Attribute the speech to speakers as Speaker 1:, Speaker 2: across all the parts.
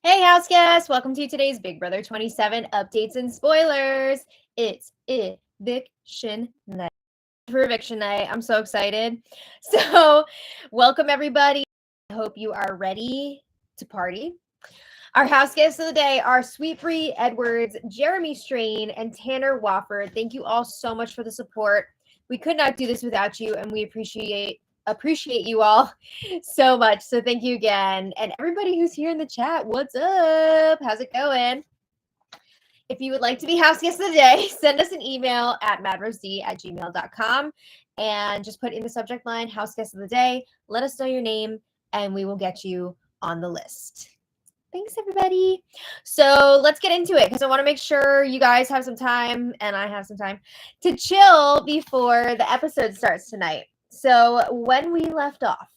Speaker 1: Hey, house guests! Welcome to today's Big Brother 27 updates and spoilers. It's eviction night. For eviction night, I'm so excited. So, welcome everybody. I hope you are ready to party. Our house guests of the day are Sweet Bree Edwards, Jeremy Strain, and Tanner Wofford. Thank you all so much for the support. We could not do this without you, and we appreciate you all so much. So thank you again. And everybody who's here in the chat, what's up? How's it going? If you would like to be house guest of the day, send us an email at madrosed@gmail.com and just put in the subject line house guest of the day. Let us know your name and we will get you on the list. Thanks, everybody. So let's get into it because I want to make sure you guys have some time and I have some time to chill before the episode starts tonight. So when we left off,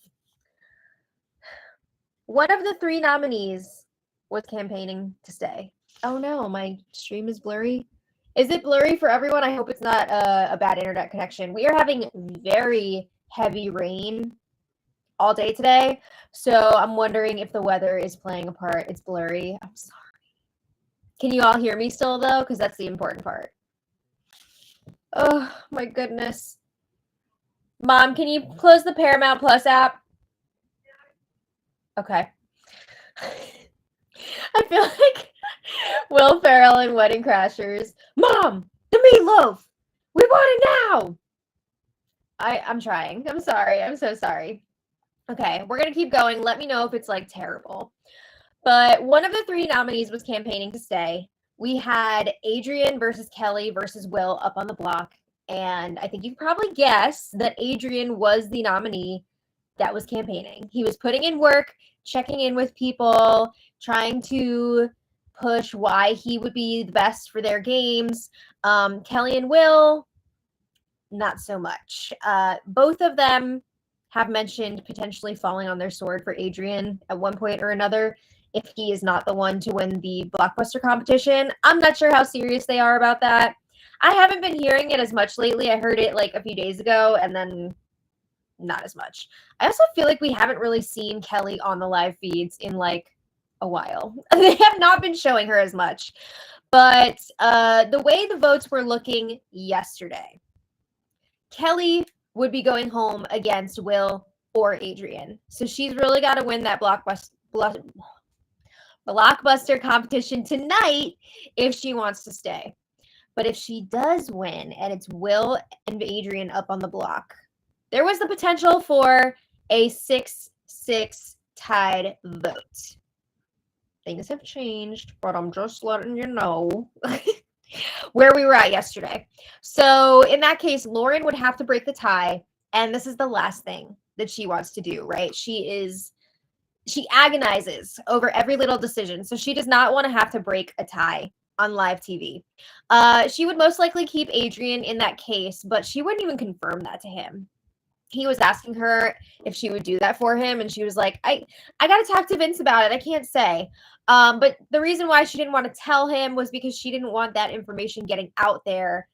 Speaker 1: one of the three nominees was campaigning to stay. Oh no, my stream is blurry. Is it blurry for everyone? I hope it's not a bad internet connection. We are having very heavy rain all day today, so I'm wondering if the weather is playing a part. It's blurry. I'm sorry. Can you all hear me still, though? Because that's the important part. Oh, my goodness. Mom, can you close the Paramount Plus app? Okay. I feel like Will Ferrell in Wedding Crashers. Mom, the meatloaf! We want it now! I'm trying. I'm sorry. I'm so sorry. Okay, we're going to keep going. Let me know if it's, like, terrible. But one of the three nominees was campaigning to stay. We had Adrian versus Kelly versus Will up on the block. And I think you can probably guess that Adrian was the nominee that was campaigning. He was putting in work, checking in with people, trying to push why he would be the best for their games. Kelly and Will, not so much. Both of them have mentioned potentially falling on their sword for Adrian at one point or another if he is not the one to win the blockbuster competition. I'm not sure how serious they are about that. I haven't been hearing it as much lately. I heard it like a few days ago and then not as much. I also feel like we haven't really seen Kelly on the live feeds in like a while. They have not been showing her as much. But the way the votes were looking yesterday, Kelly would be going home against Will or Adrian. So she's really got to win that blockbuster competition tonight if she wants to stay. But if she does win and it's Will and Adrian up on the block, there was the potential for a 6-6 tied vote. Things have changed, but I'm just letting you know where we were at yesterday. So in that case, Lauren would have to break the tie, and this is the last thing that she wants to do, right? She agonizes over every little decision, so she does not want to have to break a tie on live TV. She would most likely keep Adrian in that case, but she wouldn't even confirm that to him. He was asking her if she would do that for him, and she was like, I got to talk to Vince about it. I can't say. But the reason why she didn't want to tell him was because she didn't want that information getting out there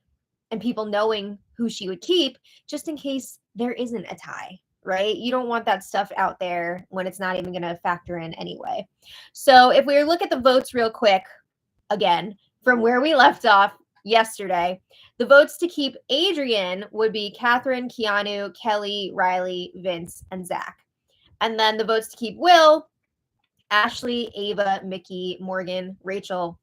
Speaker 1: and people knowing who she would keep, just in case there isn't a tie, right? You don't want that stuff out there when it's not even going to factor in anyway. So if we look at the votes real quick, again, from where we left off yesterday, the votes to keep Adrian would be Catherine, Keanu, Kelly, Riley, Vince, and Zach. And then the votes to keep Will, Ashley, Ava, Mickey, Morgan, Rachel,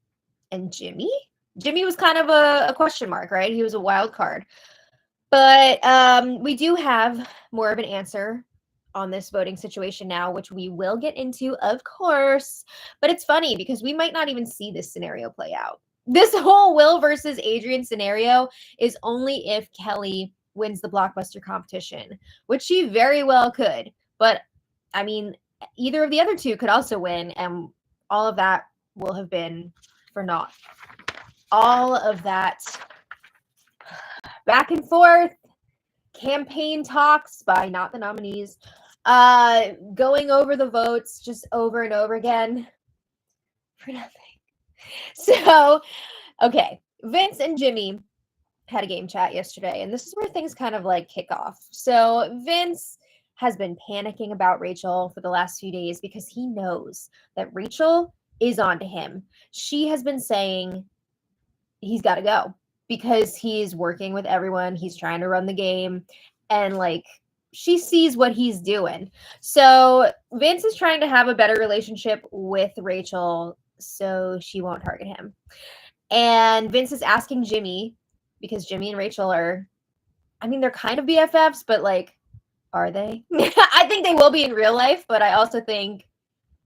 Speaker 1: and Jimmy. Jimmy was kind of a question mark, right? He was a wild card. But we do have more of an answer on this voting situation now, which we will get into, of course. But it's funny because we might not even see this scenario play out. This whole Will versus Adrian scenario is only if Kelly wins the blockbuster competition, which she very well could. But, I mean, either of the other two could also win, and all of that will have been for naught. All of that back and forth, campaign talks by not the nominees, going over the votes just over and over again for nothing. So, okay, Vince and Jimmy had a game chat yesterday, and this is where things kind of like kick off. So Vince has been panicking about Rachel for the last few days because he knows that Rachel is onto him. She has been saying he's got to go because he's working with everyone. He's trying to run the game. And like, she sees what he's doing. So Vince is trying to have a better relationship with Rachel so she won't target him. And Vince is asking Jimmy, because Jimmy and Rachel are, I mean, they're kind of BFFs, but like, are they? I think they will be in real life, but I also think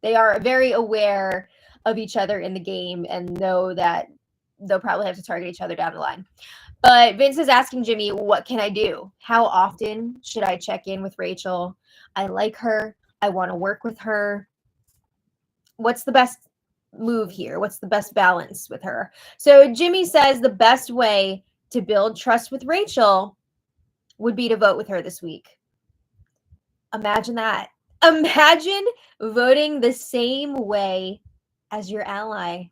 Speaker 1: they are very aware of each other in the game and know that they'll probably have to target each other down the line. But Vince is asking Jimmy, what can I do? How often should I check in with Rachel? I like her. I want to work with her. What's the best move here? What's the best balance with her? So Jimmy says the best way to build trust with Rachel would be to vote with her this week. Imagine that. Imagine voting the same way as your ally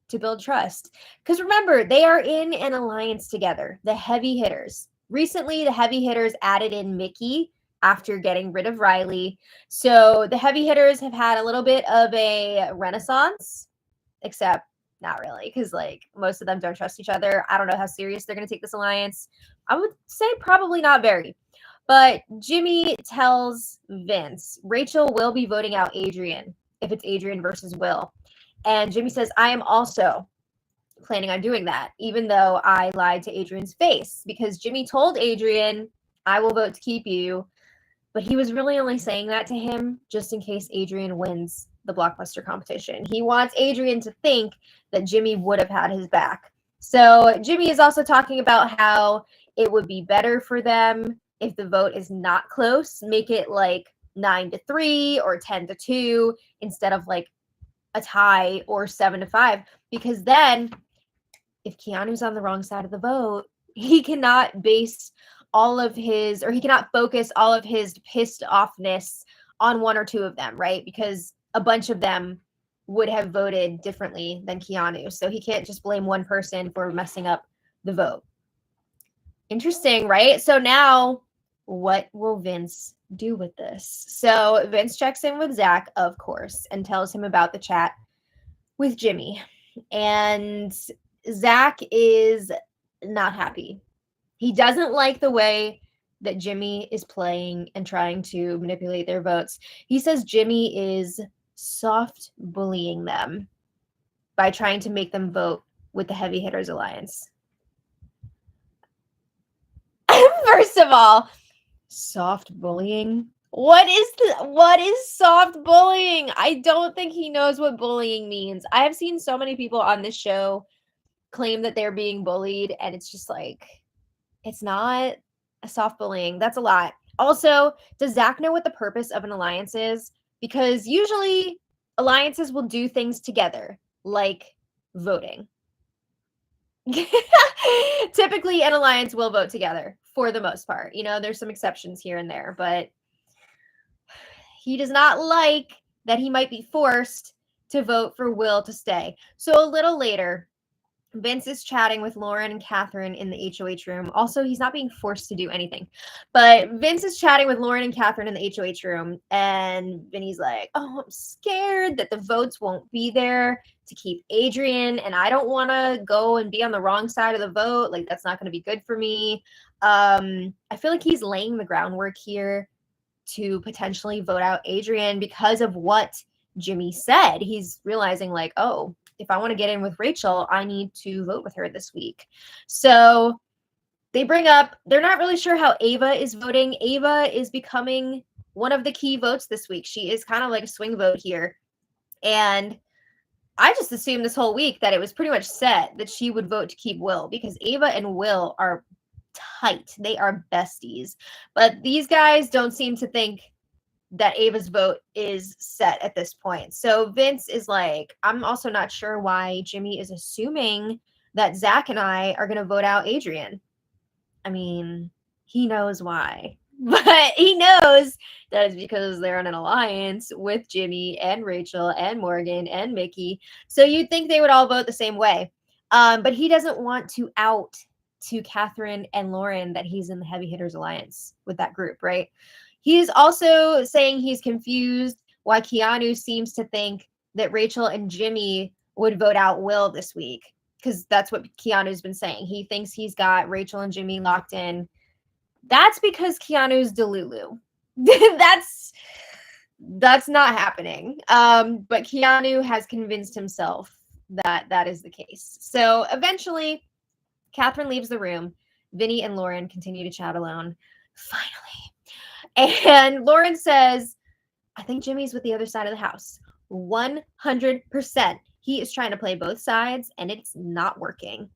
Speaker 1: to build trust. Because remember, they are in an alliance together, the heavy hitters. Recently, the heavy hitters added in Mickey after getting rid of Riley. So the heavy hitters have had a little bit of a renaissance, except not really, because like most of them don't trust each other. I don't know how serious they're going to take this alliance. I would say probably not very. But Jimmy tells Vince, Rachel will be voting out Adrian if it's Adrian versus Will. And Jimmy says, I am also planning on doing that, even though I lied to Adrian's face, because Jimmy told Adrian, I will vote to keep you. But he was really only saying that to him just in case Adrian wins the Blockbuster competition. He wants Adrian to think that Jimmy would have had his back. So Jimmy is also talking about how it would be better for them if the vote is not close, make it like 9-3 or 10-2 instead of like a tie or 7-5, because then if Keanu's on the wrong side of the vote, he cannot base all of his, or he cannot focus all of his pissed offness on one or two of them, right? Because a bunch of them would have voted differently than Keanu. So he can't just blame one person for messing up the vote. Interesting, right? So now what will Vince do with this? So Vince checks in with Zach, of course, and tells him about the chat with Jimmy. And Zach is not happy. He doesn't like the way that Jimmy is playing and trying to manipulate their votes. He says Jimmy is soft bullying them by trying to make them vote with the Heavy Hitters Alliance. First of all, soft bullying. What is soft bullying? I don't think he knows what bullying means. I have seen so many people on this show claim that they're being bullied, and it's just like, it's not a soft bullying. That's a lot. Also, does Zach know what the purpose of an alliance is? Because usually alliances will do things together, like voting. Typically, an alliance will vote together for the most part. You know, there's some exceptions here and there, but he does not like that he might be forced to vote for Will to stay. So a little later, Vince is chatting with Lauren and Catherine in the HOH room. Also, he's not being forced to do anything. But Vince is chatting with Lauren and Catherine in the HOH room. And Vinny's like, oh, I'm scared that the votes won't be there to keep Adrian. And I don't want to go and be on the wrong side of the vote. Like, that's not going to be good for me. I feel like he's laying the groundwork here to potentially vote out Adrian because of what Jimmy said. He's realizing like, oh, if I want to get in with Rachel, I need to vote with her this week. So they bring up, they're not really sure how Ava is voting. Ava is becoming one of the key votes this week. She is kind of like a swing vote here. And I just assumed this whole week that it was pretty much set that she would vote to keep Will, because Ava and Will are tight. They are besties. But these guys don't seem to think that Ava's vote is set at this point. So Vince is like, I'm also not sure why Jimmy is assuming that Zach and I are going to vote out Adrian. I mean, he knows why. But he knows that is because they're in an alliance with Jimmy and Rachel and Morgan and Mickey. So you'd think they would all vote the same way. But he doesn't want to out to Catherine and Lauren that he's in the Heavy Hitters Alliance with that group, right? He is also saying he's confused why Keanu seems to think that Rachel and Jimmy would vote out Will this week, because that's what Keanu's been saying. He thinks he's got Rachel and Jimmy locked in. That's because Keanu's Delulu. That's not happening. But Keanu has convinced himself that that is the case. So eventually, Catherine leaves the room. Vinny and Lauren continue to chat alone. Finally. And Lauren says, I think Jimmy's with the other side of the house. 100%. He is trying to play both sides, and it's not working.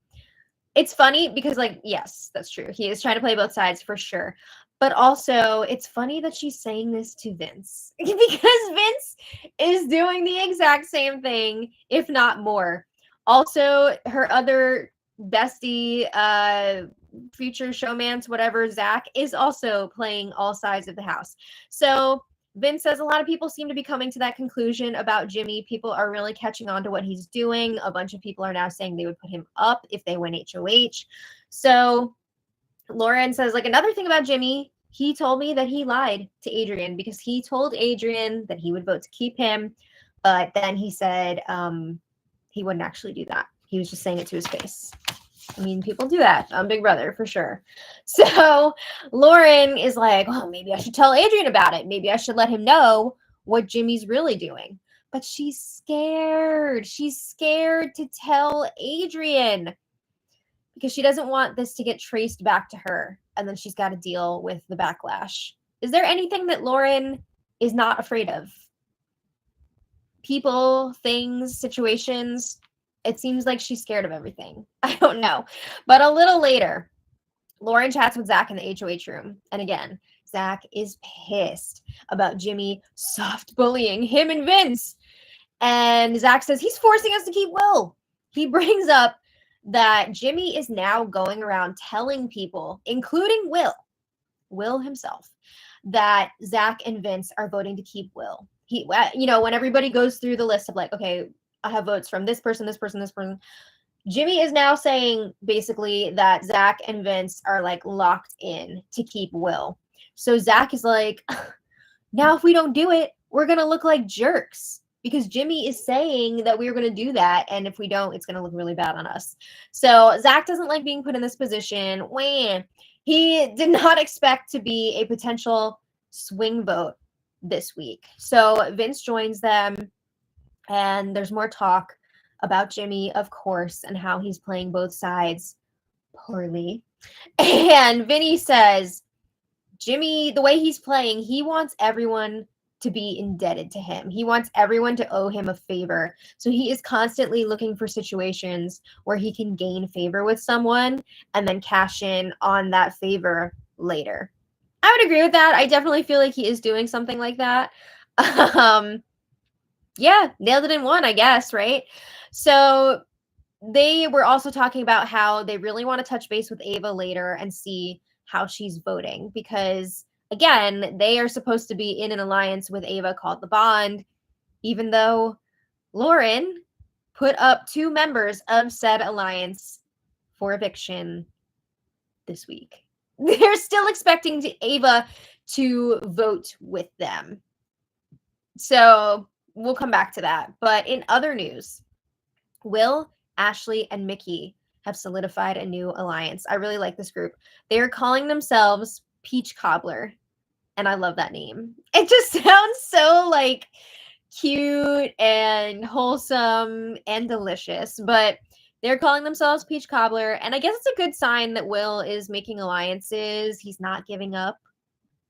Speaker 1: It's funny because, like, yes, that's true. He is trying to play both sides for sure. But also, it's funny that she's saying this to Vince because Vince is doing the exact same thing, if not more. Also, her other bestie, future showmance, whatever, Zach, is also playing all sides of the house. So Vince says a lot of people seem to be coming to that conclusion about Jimmy. People are really catching on to what he's doing. A bunch of people are now saying they would put him up if they win HOH. So Lauren says, like, another thing about Jimmy, he told me that he lied to Adrian because he told Adrian that he would vote to keep him. But then he said he wouldn't actually do that. He was just saying it to his face. I mean, people do that on Big Brother for sure. So Lauren is like, well, maybe I should tell Adrian about it. Maybe I should let him know what Jimmy's really doing. But she's scared. She's scared to tell Adrian because she doesn't want this to get traced back to her. And then she's got to deal with the backlash. Is there anything that Lauren is not afraid of? People, things, situations. It seems like she's scared of everything. I don't know. But a little later, Lauren chats with Zach in the HOH room. And again, Zach is pissed about Jimmy soft bullying him and Vince. And Zach says he's forcing us to keep Will. He brings up that Jimmy is now going around telling people, including Will himself, that Zach and Vince are voting to keep Will. He, when everybody goes through the list of like, okay, I have votes from this person, this person, this person. Jimmy is now saying basically that Zach and Vince are like locked in to keep Will. So Zach is like, now if we don't do it, we're going to look like jerks because Jimmy is saying that we're going to do that. And if we don't, it's going to look really bad on us. So Zach doesn't like being put in this position. Wham. He did not expect to be a potential swing vote this week. So Vince joins them. And there's more talk about Jimmy, of course, and how he's playing both sides poorly. And Vinny says, Jimmy, the way he's playing, he wants everyone to be indebted to him. He wants everyone to owe him a favor. So he is constantly looking for situations where he can gain favor with someone and then cash in on that favor later. I would agree with that. I definitely feel like he is doing something like that. Yeah, nailed it in one, I guess, right? So they were also talking about how they really want to touch base with Ava later and see how she's voting because, again, they are supposed to be in an alliance with Ava called the Bond, even though Lauren put up 2 members of said alliance for eviction this week. They're still expecting Ava to vote with them. So we'll come back to that. But in other news, Will, Ashley, and Mickey have solidified a new alliance. I really like this group. They are calling themselves Peach Cobbler. And I love that name. It just sounds so like cute and wholesome and delicious. But they're calling themselves Peach Cobbler. And I guess it's a good sign that Will is making alliances. He's not giving up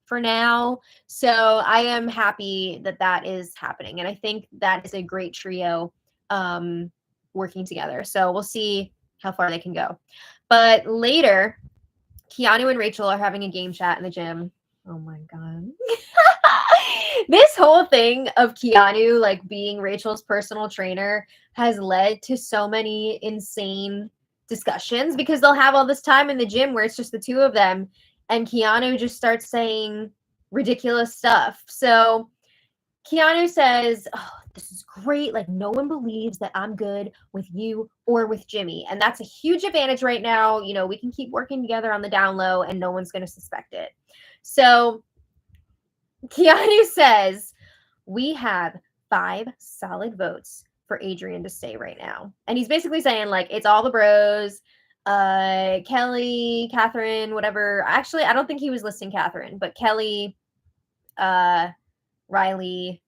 Speaker 1: for now. So I am happy that that is happening. And I think that is a great trio working together. So we'll see how far they can go. But later, Keanu and Rachel are having a game chat in the gym. Oh my God. This whole thing of Keanu like being Rachel's personal trainer has led to so many insane discussions because they'll have all this time in the gym where it's just the two of them. And Keanu just starts saying ridiculous stuff. So Keanu says, oh, this is great. Like, no one believes that I'm good with you or with Jimmy. And that's a huge advantage right now. You know, we can keep working together on the down low and no one's going to suspect it. So Keanu says, we have 5 solid votes for Adrian to stay right now. And he's basically saying, like, it's all the bros, Kelly, Catherine, whatever. Actually, I don't think he was listing Catherine, but Kelly, Riley,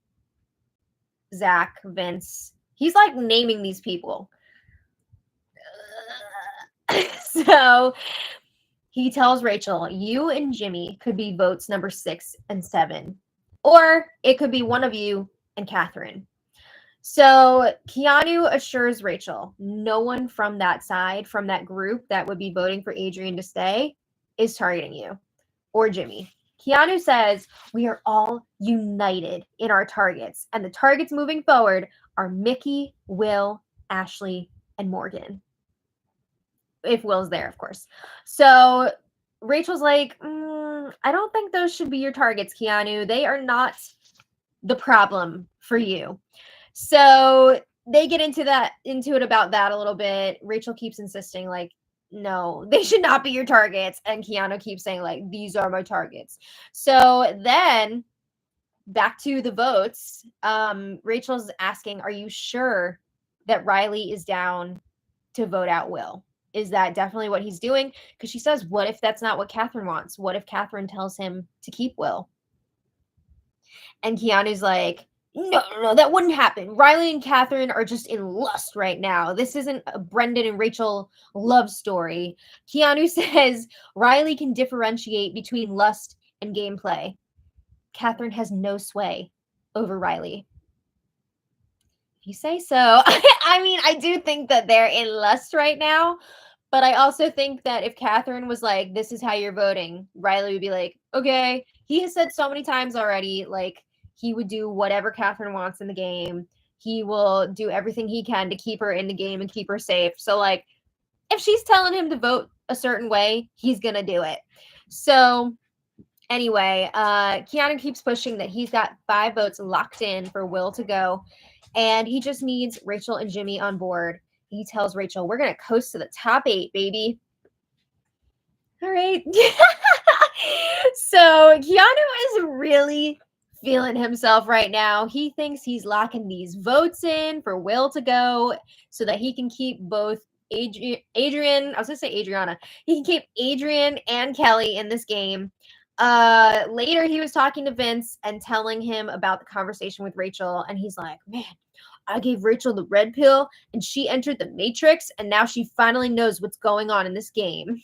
Speaker 1: Zach, Vince. He's like naming these people. So he tells Rachel, you and Jimmy could be votes number 6 and 7. Or it could be one of you and Catherine. So Keanu assures Rachel, no one from that side, from that group that would be voting for Adrian to stay, is targeting you or Jimmy. Keanu says, we are all united in our targets, and the targets moving forward are Mickey, Will, Ashley, and Morgan. If Will's there, of course. So Rachel's like, I don't think those should be your targets, Keanu. They are not the problem for you. So they get into it about that a little bit. Rachel keeps insisting, like, no, they should not be your targets. And Keanu keeps saying, like, these are my targets. So then back to the votes. Rachel's asking, are you sure that Riley is down to vote out Will? Is that definitely what he's doing? Because she says, what if that's not what Catherine wants? What if Catherine tells him to keep Will? And Keanu's like, no, that wouldn't happen. Riley and Catherine are just in lust right now. This isn't a Brendan and Rachel love story. Keanu says Riley can differentiate between lust and gameplay. Catherine has no sway over Riley. If you say so. I mean, I do think that they're in lust right now, but I also think that if Catherine was like, this is how you're voting, Riley would be like, okay. He has said so many times already, like, he would do whatever Catherine wants in the game. He will do everything he can to keep her in the game and keep her safe. So, like, if she's telling him to vote a certain way, he's going to do it. So, anyway, Keanu keeps pushing that he's got 5 votes locked in for Will to go. And he just needs Rachel and Jimmy on board. He tells Rachel, we're going to coast to the top 8, baby. All right. So Keanu is really feeling himself right now. He thinks he's locking these votes in for Will to go so that he can keep both Adrian, I was going to say Adriana. He can keep Adrian and Kelly in this game. Later, he was talking to Vince and telling him about the conversation with Rachel. And he's like, man, I gave Rachel the red pill and she entered the Matrix. And now she finally knows what's going on in this game.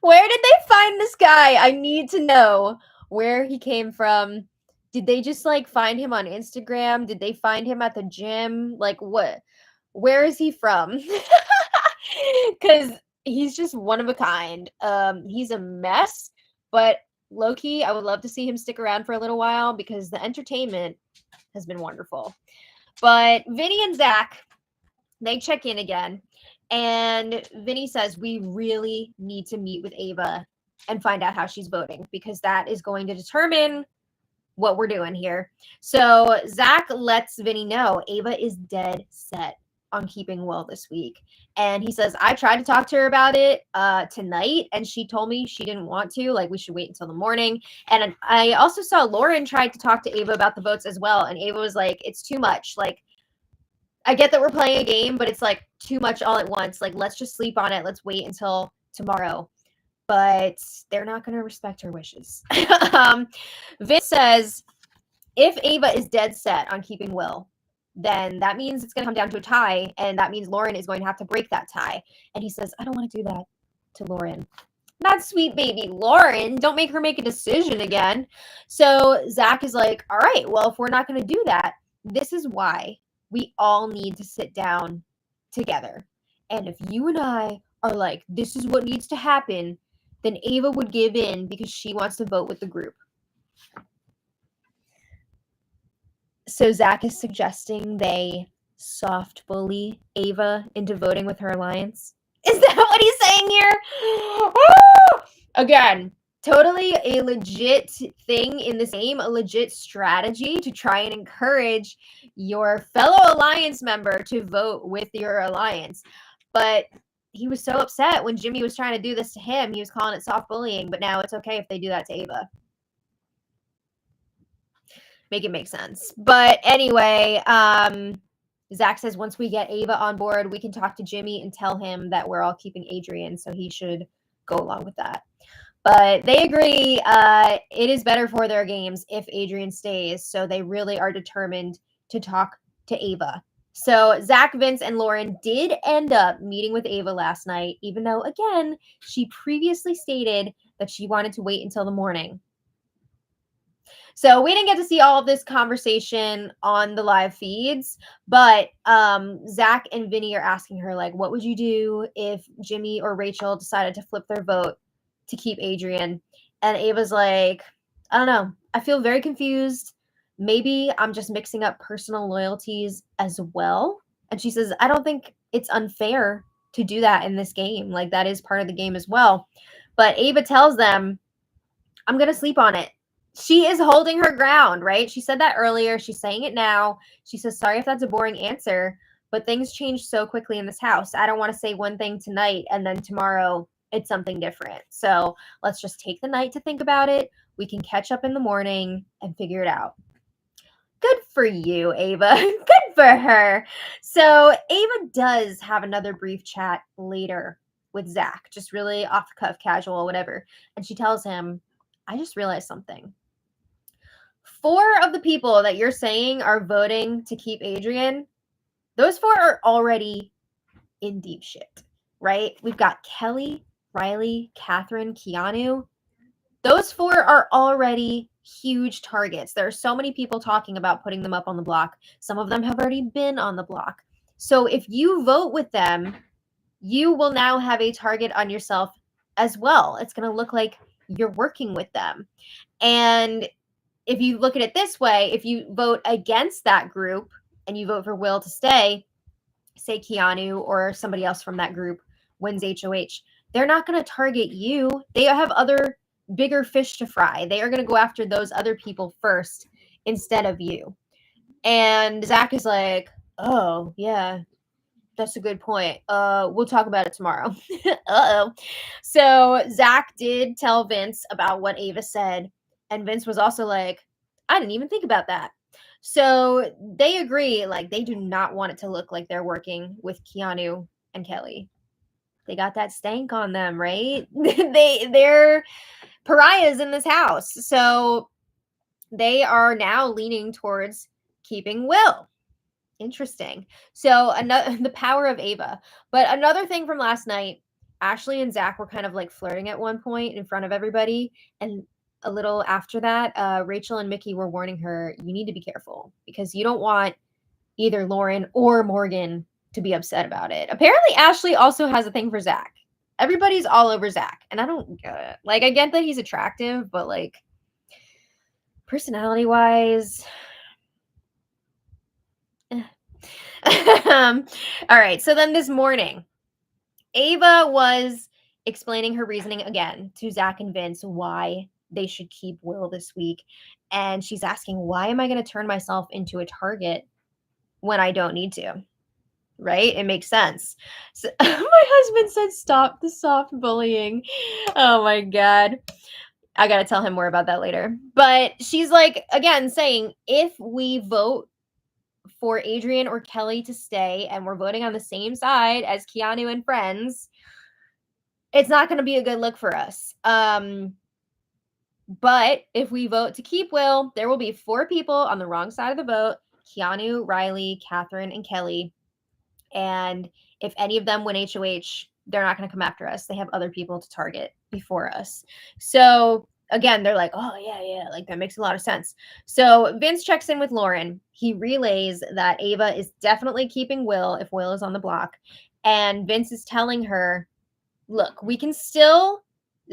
Speaker 1: Where did they find this guy? I need to know where he came from. Did they just like find him on Instagram? Did they find him at the gym? Like what? Where is he from? Because he's just one of a kind. He's a mess, but low-key, I would love to see him stick around for a little while because the entertainment has been wonderful. But Vinny and Zach, they check in again. And Vinny says, we really need to meet with Ava and find out how she's voting because that is going to determine what we're doing here. So Zach lets Vinny know Ava is dead set on keeping Will this week. And he says, I tried to talk to her about it tonight, and she told me she didn't want to. Like, we should wait until the morning. And I also saw Lauren tried to talk to Ava about the votes as well. And Ava was like, it's too much. Like, I get that we're playing a game, but it's like too much all at once. Like, let's just sleep on it. Let's wait until tomorrow. But they're not going to respect her wishes. Vince says, if Ava is dead set on keeping Will, then that means it's going to come down to a tie. And that means Lauren is going to have to break that tie. And he says, I don't want to do that to Lauren. Not sweet baby Lauren. Don't make her make a decision again. So Zach is like, all right, well, if we're not going to do that, this is why we all need to sit down together. And if you and I are like, this is what needs to happen, then Ava would give in because she wants to vote with the group. So Zach is suggesting they soft bully Ava into voting with her alliance. Is that what he's saying here? Again, totally a legit thing in this game, a legit strategy to try and encourage your fellow alliance member to vote with your alliance. But he was so upset when Jimmy was trying to do this to him. He was calling it soft bullying, but now it's okay if they do that to Ava. make it make sense. But anyway, Zach says once we get Ava on board, we can talk to Jimmy and tell him that we're all keeping Adrian, so he should go along with that. But they agree it is better for their games if Adrian stays, so they really are determined to talk to Ava. So Zach, Vince, and Lauren did end up meeting with Ava last night, even though, again, she previously stated that she wanted to wait until the morning. So we didn't get to see all of this conversation on the live feeds, but Zach and Vinny are asking her, like, what would you do if Jimmy or Rachel decided to flip their vote to keep Adrian? And Ava's like, I don't know. I feel very confused. Maybe I'm just mixing up personal loyalties as well. And she says, I don't think it's unfair to do that in this game. Like, that is part of the game as well. But Ava tells them, I'm going to sleep on it. She is holding her ground, right? She said that earlier. She's saying it now. She says, sorry if that's a boring answer, but things change so quickly in this house. I don't want to say one thing tonight and then tomorrow it's something different. So let's just take the night to think about it. We can catch up in the morning and figure it out. Good for you, Ava. Good for her. So Ava does have another brief chat later with Zach, just really off the cuff, casual, whatever. And she tells him, I just realized something. 4 of the people that you're saying are voting to keep Adrian, those 4 are already in deep shit, right? We've got Kelly, Riley, Catherine, Keanu. Those 4 are already huge targets. There are so many people talking about putting them up on the block. Some of them have already been on the block. So if you vote with them, you will now have a target on yourself as well. It's going to look like you're working with them. And if you look at it this way, if you vote against that group and you vote for Will to stay, say Keanu or somebody else from that group wins HOH, they're not going to target you. They have other bigger fish to fry. They are going to go after those other people first instead of you. And Zach is like, oh, yeah, that's a good point. We'll talk about it tomorrow. Uh-oh. So Zach did tell Vince about what Ava said. And Vince was also like, I didn't even think about that. So they agree, like, they do not want it to look like they're working with Keanu and Kelly. They got that stank on them, right? They're pariahs in this house. So they are now leaning towards keeping Will. Interesting. So the power of Ava. But another thing from last night, Ashley and Zach were kind of like flirting at one point in front of everybody. And a little after that, Rachel and Mickey were warning her, you need to be careful because you don't want either Lauren or Morgan to be upset about it. Apparently, Ashley also has a thing for Zach. Everybody's all over Zach. And I don't get it. Like, I get that he's attractive, but like, personality-wise... All right. So then this morning, Ava was explaining her reasoning again to Zach and Vince why they should keep Will this week. And she's asking, why am I going to turn myself into a target when I don't need to? Right? It makes sense. So my husband said, stop the soft bullying. Oh my God. I got to tell him more about that later. But she's like, again, saying, if we vote for Adrian or Kelly to stay and we're voting on the same side as Keanu and friends, it's not going to be a good look for us. But if we vote to keep Will, there will be 4 people on the wrong side of the vote: Keanu, Riley, Catherine, and Kelly. And if any of them win HOH, they're not going to come after us. They have other people to target before us. So again, they're like, oh, yeah, like that makes a lot of sense. So Vince checks in with Lauren. He relays that Ava is definitely keeping Will if Will is on the block. And Vince is telling her, look, we can still,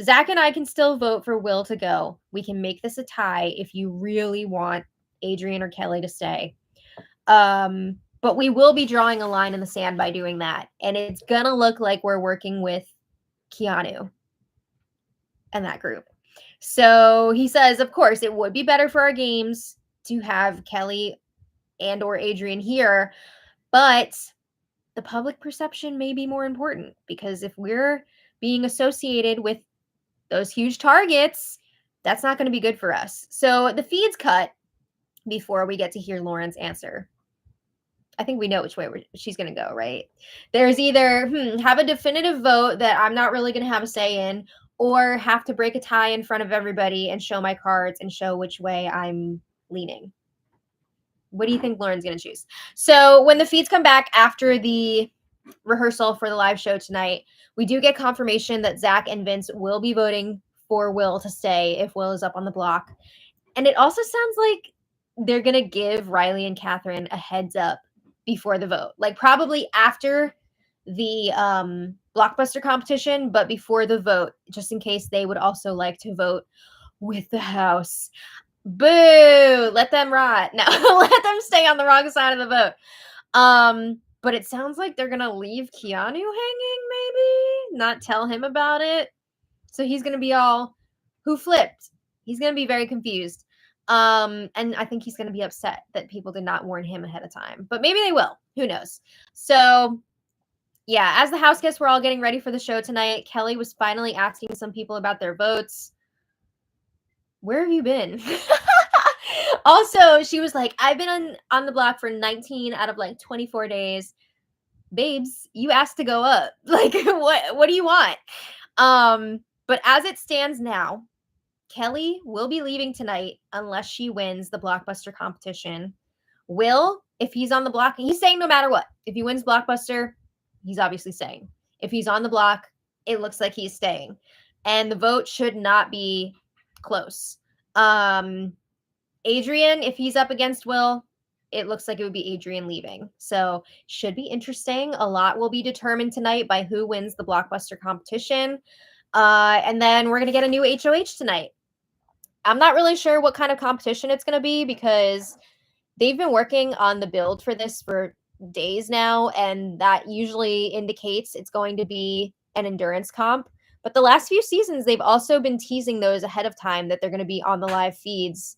Speaker 1: Zach and I can still vote for Will to go. We can make this a tie if you really want Adrian or Kelly to stay. But we will be drawing a line in the sand by doing that. And it's going to look like we're working with Keanu and that group. So he says, of course, it would be better for our games to have Kelly and or Adrian here, but the public perception may be more important because if we're being associated with those huge targets, that's not going to be good for us. So the feeds cut. before we get to hear Lauren's answer. I think we know which way she's going to go, right? There's either have a definitive vote that I'm not really going to have a say in, or have to break a tie in front of everybody and show my cards and show which way I'm leaning. What do you think Lauren's going to choose? So when the feeds come back after the rehearsal for the live show tonight, we do get confirmation that Zach and Vince will be voting for Will to stay if Will is up on the block. And it also sounds like they're going to give Riley and Catherine a heads up before the vote, like probably after the blockbuster competition, but before the vote, just in case they would also like to vote with the house. Boo! Let them rot. No, let them stay on the wrong side of the vote. But it sounds like they're gonna leave Keanu hanging, maybe not tell him about it. So he's gonna be all, who flipped? He's gonna be very confused. And I think he's gonna be upset that people did not warn him ahead of time. But maybe they will. Who knows? So yeah, as the house guests were all getting ready for the show tonight, Kelly was finally asking some people about their votes. Where have you been? Also, she was like, I've been on the block for 19 out of like 24 days. Babes, you asked to go up. Like, what do you want? But as it stands now, Kelly will be leaving tonight unless she wins the blockbuster competition. Will, if he's on the block, he's saying no matter what. If he wins blockbuster, he's obviously staying. If he's on the block, it looks like he's staying. And the vote should not be close. Adrian, if he's up against Will, it looks like it would be Adrian leaving. So should be interesting. A lot will be determined tonight by who wins the blockbuster competition. And then we're going to get a new HOH tonight. I'm not really sure what kind of competition it's going to be because they've been working on the build for this for days now, and that usually indicates it's going to be an endurance comp. But the last few seasons, they've also been teasing those ahead of time that they're going to be on the live feeds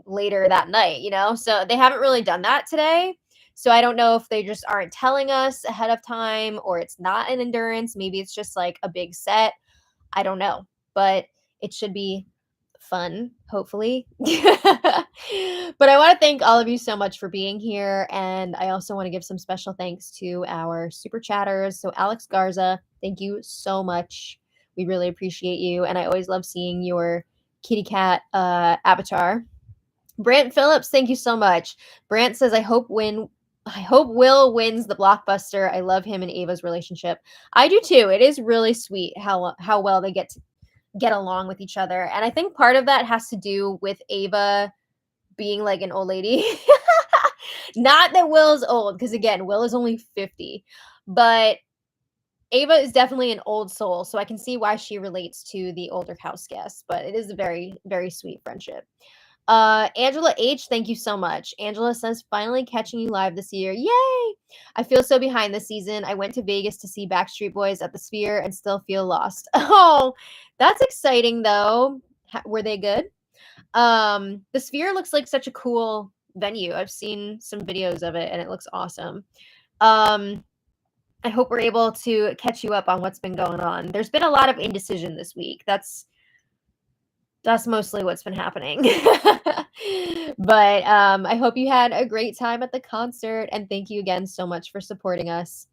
Speaker 1: later that night, you know? So they haven't really done that today. So I don't know if they just aren't telling us ahead of time or it's not an endurance. Maybe it's just like a big set. I don't know. But it should be fun, hopefully. But I want to thank all of you so much for being here. And I also want to give some special thanks to our super chatters. So Alex Garza, thank you so much. We really appreciate you. And I always love seeing your kitty cat avatar. Brant Phillips, thank you so much. Brant says, I hope Will wins the blockbuster. I love him and Ava's relationship. I do too. It is really sweet how well they get along with each other. And I think part of that has to do with Ava being like an old lady. Not that Will's old, because again, Will is only 50. But Ava is definitely an old soul, so I can see why she relates to the older house guests. But it is a very, very sweet friendship. Angela H, thank you so much. Angela says, finally catching you live this year. Yay! I feel so behind this season. I went to Vegas to see Backstreet Boys at the Sphere and still feel lost. Oh, that's exciting though. Were they good? The Sphere looks like such a cool venue. I've seen some videos of it and it looks awesome. I hope we're able to catch you up on what's been going on. There's been a lot of indecision this week. That's mostly what's been happening. But I hope you had a great time at the concert, and thank you again so much for supporting us.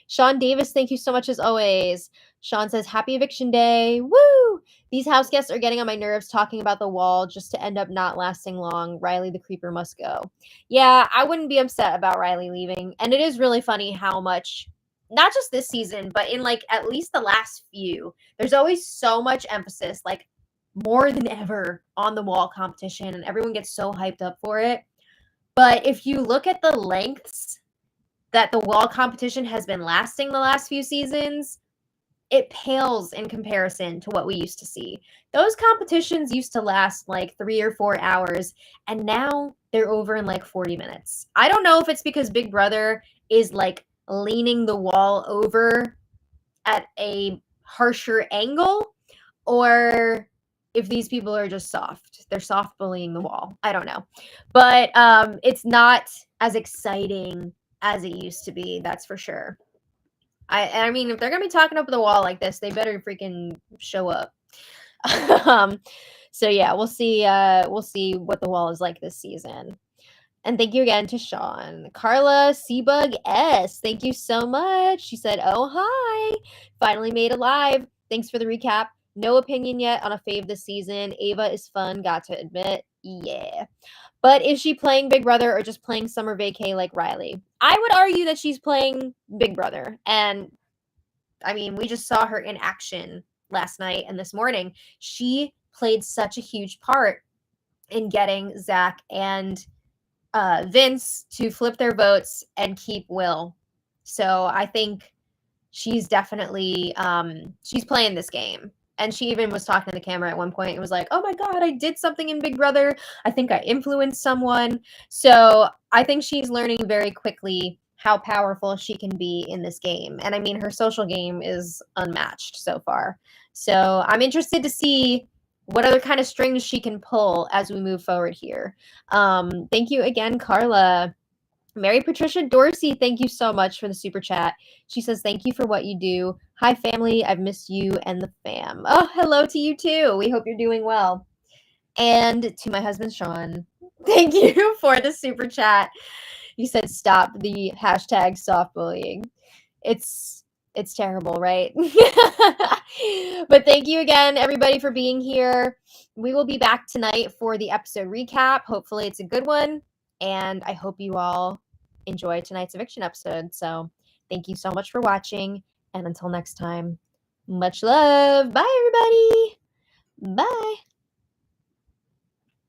Speaker 1: Sean Davis, thank you so much as always. Sean says, happy eviction day. Woo! These house guests are getting on my nerves talking about the wall just to end up not lasting long. Riley the creeper must go. Yeah, I wouldn't be upset about Riley leaving. And it is really funny how much, not just this season, but in like at least the last few, there's always so much emphasis, like more than ever, on the wall competition, and everyone gets so hyped up for it. But if you look at the lengths that the wall competition has been lasting the last few seasons, it pales in comparison to what we used to see. Those competitions used to last like 3 or 4 hours, and now they're over in like 40 minutes. I don't know if it's because Big Brother is like leaning the wall over at a harsher angle, or if these people are just soft. They're soft bullying the wall. I don't know. But it's not as exciting as it used to be, that's for sure. I mean, if they're going to be talking up the wall like this, they better freaking show up. So yeah, we'll see what the wall is like this season. And thank you again to Sean. Carla Seabug S. Thank you so much. She said, "Oh, hi. Finally made it live. Thanks for the recap. No opinion yet on a fave this season. Ava is fun, got to admit. Yeah. But is she playing Big Brother or just playing summer vacay like Riley? I would argue that she's playing Big Brother. And I mean, we just saw her in action last night and this morning. She played such a huge part in getting Zach and Vince to flip their votes and keep Will. So I think she's definitely she's playing this game. And she even was talking to the camera at one point and was like, "Oh my god, I did something in Big Brother. I think I influenced someone." So I think she's learning very quickly how powerful she can be in this game. And I mean, her social game is unmatched so far. So I'm interested to see what other kind of strings she can pull as we move forward here. Thank you again, Carla. Mary Patricia Dorsey, thank you so much for the super chat. She says, "Thank you for what you do. Hi, family. I've missed you and the fam." Oh, hello to you too. We hope you're doing well. And to my husband, Sean, thank you for the super chat. You said, "Stop the hashtag soft bullying." It's terrible, right? But thank you again, everybody, for being here. We will be back tonight for the episode recap. Hopefully, it's a good one. And I hope you all enjoy tonight's eviction episode. So thank you so much for watching. And until next time, much love. Bye, everybody. Bye.